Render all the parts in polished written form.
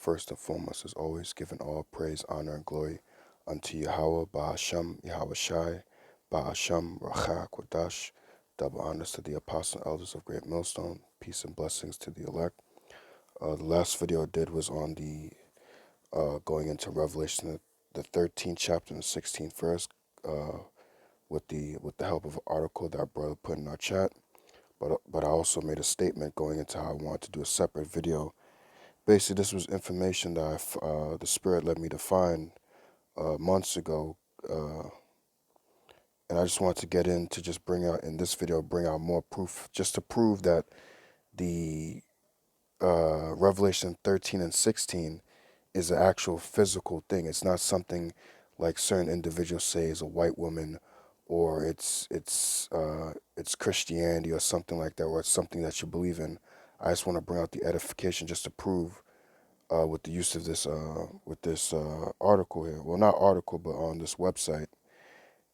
First and foremost, as always, giving all praise, honor, and glory unto Yahweh, Ba'ashem, Yahweh Shai, Ba'ashem, Rachak, Wadash. Double honors to the apostle and elders of Great Millstone. Peace and blessings to the elect. The last video I did was on the going into Revelation, the 13th chapter and the 16th verse, with the help of an article that our brother put in our chat. But I also made a statement going into how I wanted to do a separate video. Basically, this was information that the Spirit led me to find months ago, and I just wanted to get in to just bring out in this video, bring out more proof, just to prove that the Revelation 13 and 16 is an actual physical thing. It's not something like certain individuals say is a white woman, or it's Christianity or something like that, or it's something that you believe in. I just want to bring out the edification just to prove with the use of this article here. Well, not article, but on this website,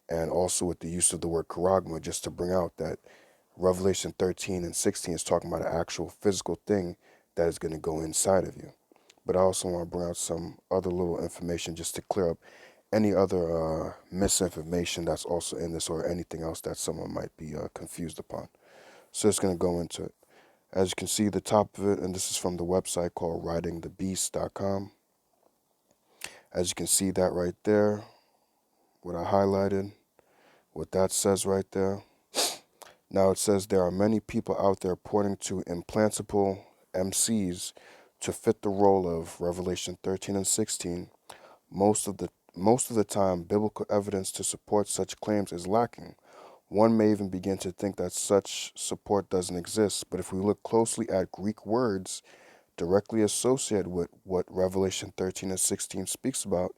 and also with the use of the word charagma, just to bring out that Revelation 13 and 16 is talking about an actual physical thing that is going to go inside of you. But I also want to bring out some other little information just to clear up any other misinformation that's also in this, or anything else that someone might be confused upon. So it's going to go into it. As you can see, the top of it, and this is from the website called ridingthebeast.com. As you can see that right there, what I highlighted, what that says right there. Now it says there are many people out there pointing to implantable MCs to fit the role of Revelation 13 and 16. Most of the time, biblical evidence to support such claims is lacking. One may even begin to think that such support doesn't exist, but if we look closely at Greek words directly associated with what Revelation 13 and 16 speaks about,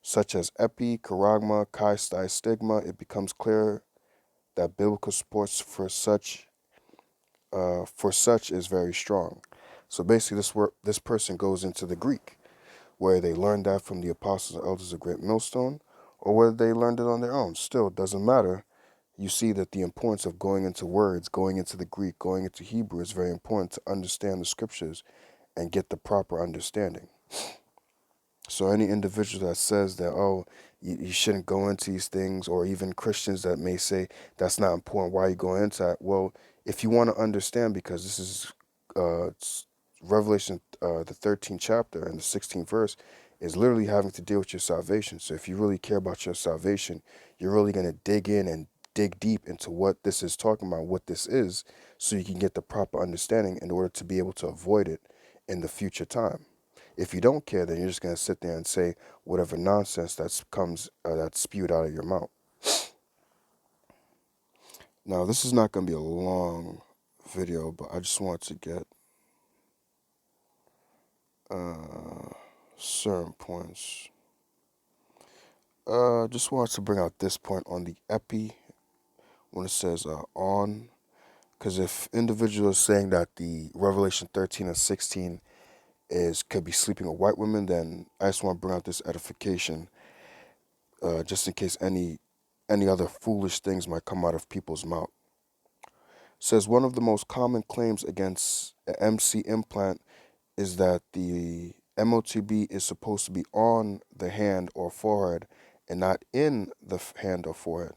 such as epi, charagma, kai, stai, stigma, it becomes clear that biblical support for such is very strong. So basically, this person goes into the Greek, where they learned that from the apostles and elders of Great Millstone, or whether they learned it on their own. Still, it doesn't matter. You see that the importance of going into words, going into the Greek, going into Hebrew is very important to understand the scriptures and get the proper understanding. So any individual that says that, oh, you shouldn't go into these things, or even Christians that may say that's not important, why are you going into that? Well, if you want to understand, because this is Revelation, the 13th chapter and the 16th verse, is literally having to deal with your salvation. So if you really care about your salvation, you're really going to dig in and dig deep into what this is talking about, what this is, so you can get the proper understanding in order to be able to avoid it in the future time. If you don't care, then you're just going to sit there and say whatever nonsense that's spewed out of your mouth. Now, this is not going to be a long video, but I just want to get certain points. Just wanted to bring out this point on the epi, when it says on, because if individuals saying that the Revelation 13 and 16 could be sleeping with white women, then I just want to bring out this edification, just in case any other foolish things might come out of people's mouth. It says one of the most common claims against an MC implant is that the MOTB is supposed to be on the hand or forehead and not in the hand or forehead.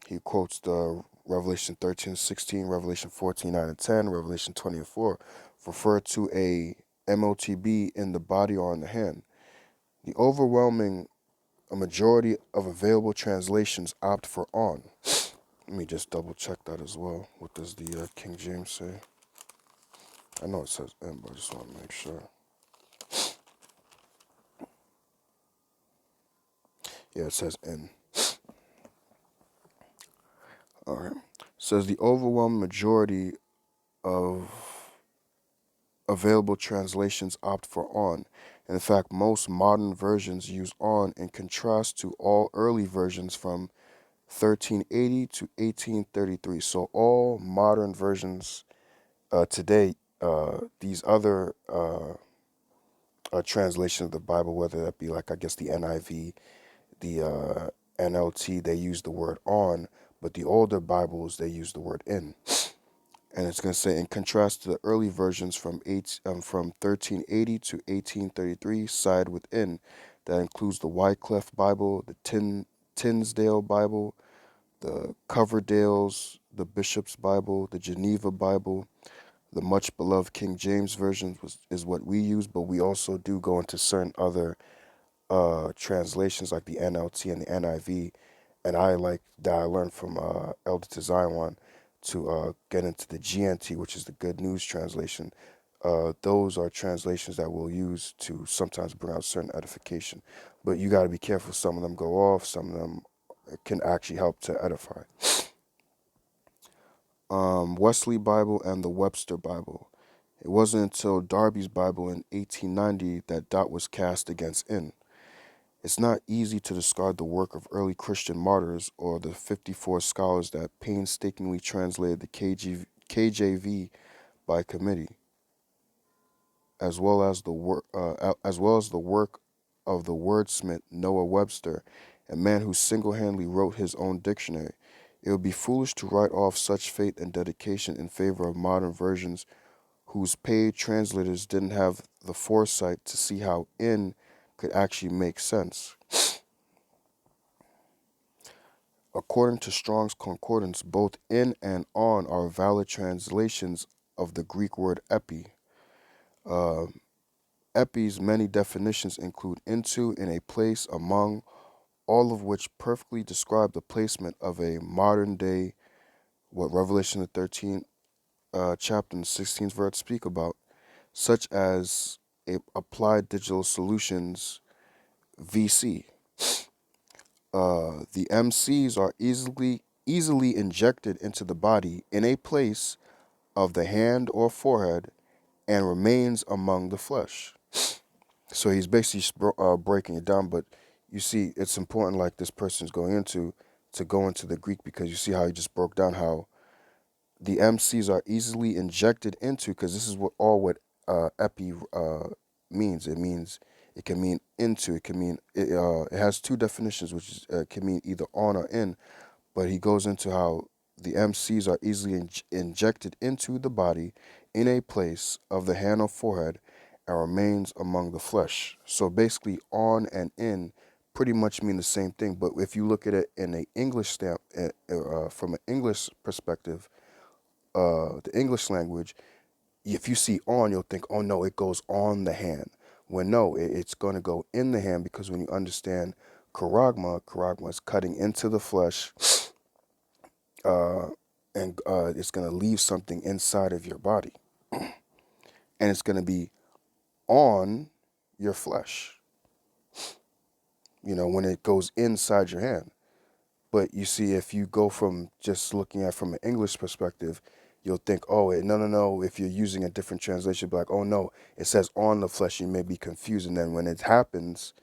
He quotes the Revelation 13, 16, Revelation 14, 9, and 10, Revelation 20 and 4, refer to a MOTB in the body or on the hand. The overwhelming majority of available translations opt for on. Let me just double check that as well. What does the King James say? I know it says in, but I just want to make sure. Yeah, it says in. All right. It says the overwhelming majority of available translations opt for on. And in fact, most modern versions use on, in contrast to all early versions from 1380 to 1833. So all modern versions today, these other translations of the Bible, whether that be like, I guess, the NIV, the NLT, they use the word on, but the older Bibles, they use the word in. And it's going to say, in contrast to the early versions from 1380 to 1833, side within, that includes the Wycliffe Bible, the Tinsdale Bible, the Coverdale's, the Bishop's Bible, the Geneva Bible, the much beloved King James Version is what we use, but we also do go into certain other translations like the NLT and the NIV, and I like that I learned from Elder Tazaiwan to get into the GNT, which is the Good News translation. Those are translations that we'll use to sometimes bring out certain edification, but you got to be careful. Some of them go off. Some of them can actually help to edify. Wesley Bible and the Webster Bible. It wasn't until Darby's Bible in 1890 that dot was cast against in. It's not easy to discard the work of early Christian martyrs or the 54 scholars that painstakingly translated the KJV by committee, as well as the work of the wordsmith Noah Webster, a man who single-handedly wrote his own dictionary. It would be foolish to write off such faith and dedication in favor of modern versions whose paid translators didn't have the foresight to see how in could actually make sense. According to Strong's Concordance, both in and on are valid translations of the Greek word epi. Uh, Epi's many definitions include into, in a place, among, all of which perfectly describe the placement of a modern day, what Revelation the 13th chapter and 16th verse speak about, such as Applied Digital Solutions VC. The MCs are easily injected into the body in a place of the hand or forehead and remains among the flesh. So he's basically breaking it down, but you see, it's important, like this person's going into, to go into the Greek, because you see how he just broke down how the MCs are easily injected into, because this is what epi means. It can mean into. It can mean it has two definitions, which is can mean either on or in. But he goes into how the MCs are easily injected into the body in a place of the hand or forehead and remains among the flesh. So basically, on and in pretty much mean the same thing. But if you look at it in an English stamp, from an English perspective, the English language, if you see on, you'll think, oh no, it goes on the hand. When no, it's going to go in the hand, because when you understand charagma is cutting into the flesh, uh, and it's going to leave something inside of your body, and it's going to be on your flesh. When it goes inside your hand. But you see, if you go from just looking at from an English perspective, you'll think, oh, no. If you're using a different translation, you'll be like, oh no, it says on the flesh. You may be confused, and then when it happens,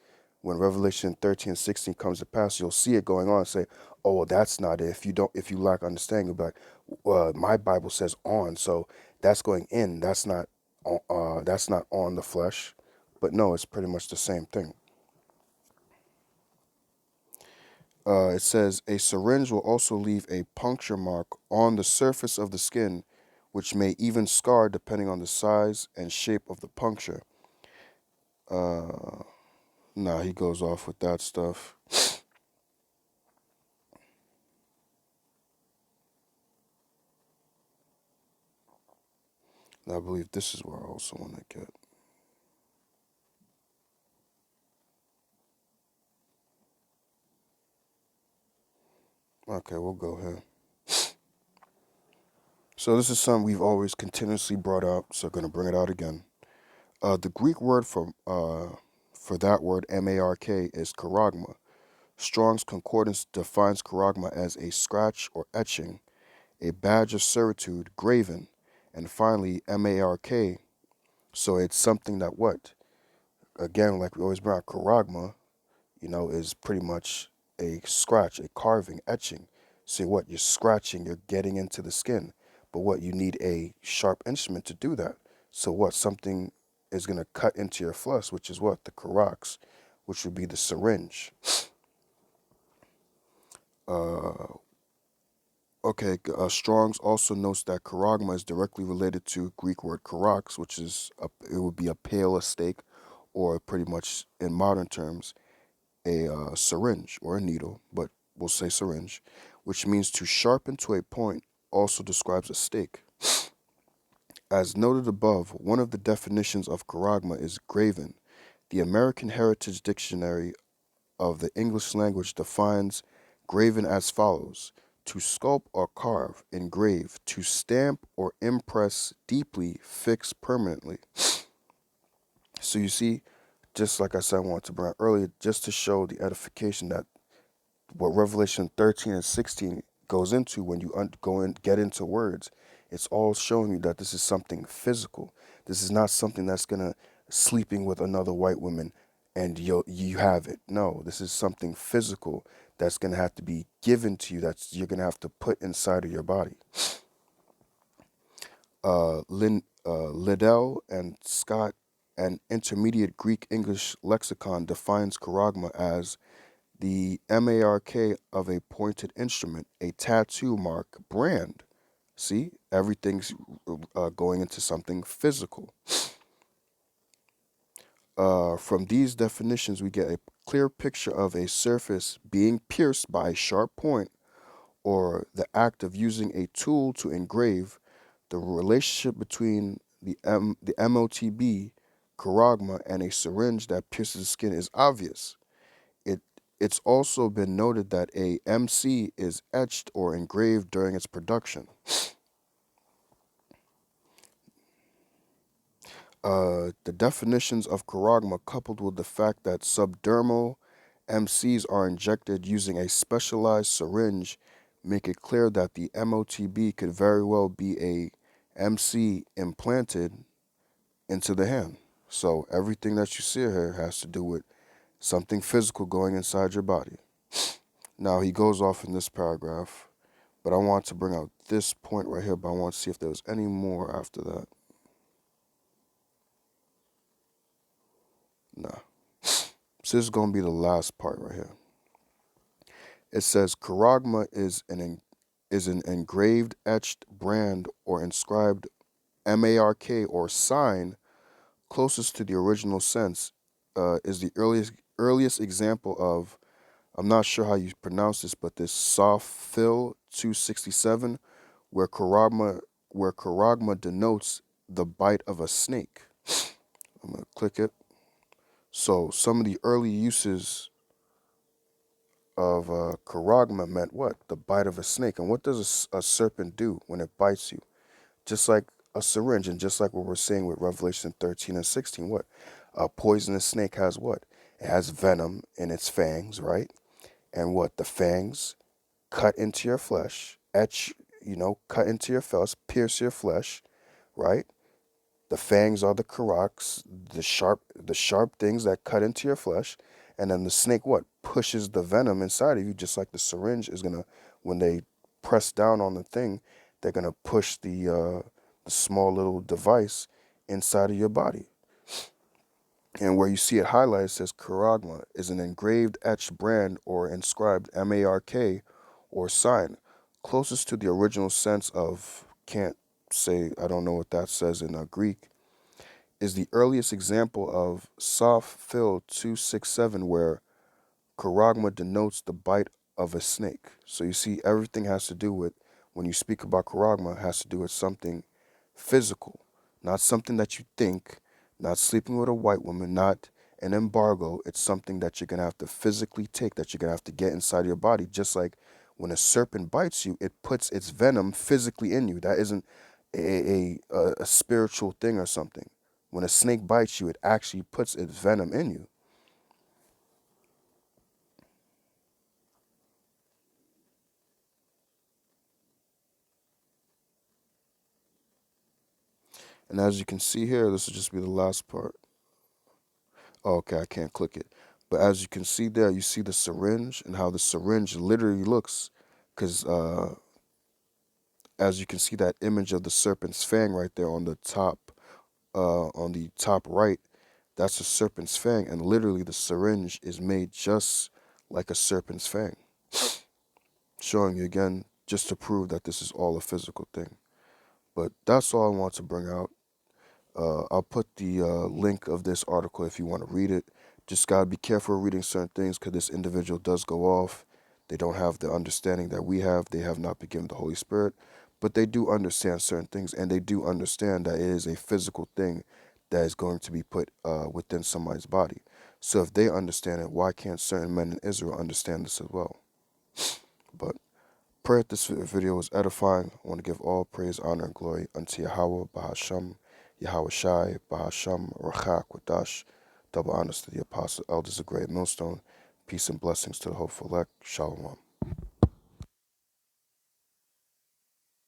when Revelation 13 and 16 comes to pass, you'll see it going on and say, oh, well, that's not it. If you lack understanding, you'll be like, my Bible says on, so that's going in. That's not on the flesh. But no, it's pretty much the same thing. It says a syringe will also leave a puncture mark on the surface of the skin, which may even scar depending on the size and shape of the puncture. He goes off with that stuff. I believe this is where I also want to get. Okay, we'll go ahead. So this is something we've always continuously brought up, so I'm going to bring it out again. The Greek word for that word, mark, is charagma. Strong's Concordance defines charagma as a scratch or etching, a badge of servitude, graven, and finally mark. So it's something that what? Again, like we always bring out, charagma, is pretty much a scratch, a carving, etching. So what? You're scratching, you're getting into the skin. But what? You need a sharp instrument to do that. So what? Something is going to cut into your flesh, which is what? The carax, which would be the syringe. Okay, Strong's also notes that charagma is directly related to Greek word charax, which is it would be a pail, a stake, or pretty much in modern terms a syringe or a needle, but we'll say syringe, which means to sharpen to a point. Also describes a stake. As noted above, one of the definitions of charagma is graven. The American Heritage Dictionary of the English language defines graven as follows: to sculpt or carve, engrave, to stamp or impress deeply, fix permanently. So you see, just like I said, I wanted to bring up earlier, just to show the edification that what Revelation 13 and 16 goes into when you go and get into words, it's all showing you that this is something physical. This is not something that's gonna sleeping with another white woman and you have it. No, this is something physical that's gonna have to be given to you. That's you're gonna have to put inside of your body. Liddell and Scott, an intermediate Greek English lexicon, defines charagma as the mark of a pointed instrument, a tattoo mark, brand. See, everything's going into something physical. From these definitions, we get a clear picture of a surface being pierced by a sharp point or the act of using a tool to engrave. The relationship between the MOTB, charagma, and a syringe that pierces the skin is obvious. It it's also been noted that a MC is etched or engraved during its production. The definitions of charagma, coupled with the fact that subdermal MCs are injected using a specialized syringe, make it clear that the MOTB could very well be a MC implanted into the hand. So everything that you see here has to do with something physical going inside your body. Now he goes off in this paragraph, but I want to bring out this point right here, but I want to see if there was any more after that. Nah. So this is going to be the last part right here. It says charagma is an engraved, etched, brand, or inscribed mark or sign closest to the original sense. Is the earliest example of, I'm not sure how you pronounce this, but this soft fill 267, where charagma denotes the bite of a snake. I'm gonna click it. So some of the early uses of charagma meant what? The bite of a snake. And what does a serpent do when it bites you? Just like a syringe, and just like what we're saying with Revelation 13 and 16, what? A poisonous snake has what? It has venom in its fangs, right? And what? The fangs cut into your flesh, cut into your flesh, pierce your flesh, right? The fangs are the karax, the sharp things that cut into your flesh, and then the snake what pushes the venom inside of you, just like the syringe is gonna when they press down on the thing, they're gonna push the small little device inside of your body. And where you see it highlighted, it says charagma is an engraved, etched brand or inscribed mark or sign, closest to the original sense of can't say I don't know what that says in Greek, is the earliest example of soft fill 267 where charagma denotes the bite of a snake. So you see everything has to do with, when you speak about charagma, has to do with something physical, not something that you think, not sleeping with a white woman, not an embargo. It's something that you're going to have to physically take, that you're going to have to get inside your body. Just like when a serpent bites you, it puts its venom physically in you. That isn't a spiritual thing or something. When a snake bites you, it actually puts its venom in you. And as you can see here, this will just be the last part. Oh, okay, I can't click it. But as you can see there, you see the syringe and how the syringe literally looks. Because as you can see that image of the serpent's fang right there on the top right, that's a serpent's fang. And literally the syringe is made just like a serpent's fang. Showing you again just to prove that this is all a physical thing. But that's all I want to bring out. I'll put the link of this article if you want to read it. Just gotta be careful reading certain things because this individual does go off. They don't have the understanding that we have. They have not been given the Holy Spirit, but they do understand certain things, and they do understand that it is a physical thing that is going to be put within somebody's body. So if they understand it, why can't certain men in Israel understand this as well? But pray that this video was edifying. I want to give all praise, honor, and glory unto Yahweh, Bahasham, Yahweh Shai, Bahasham, Rachak, Wadash. Double honors to the apostle, elders of Great Millstone. Peace and blessings to the hopeful elect. Shalom.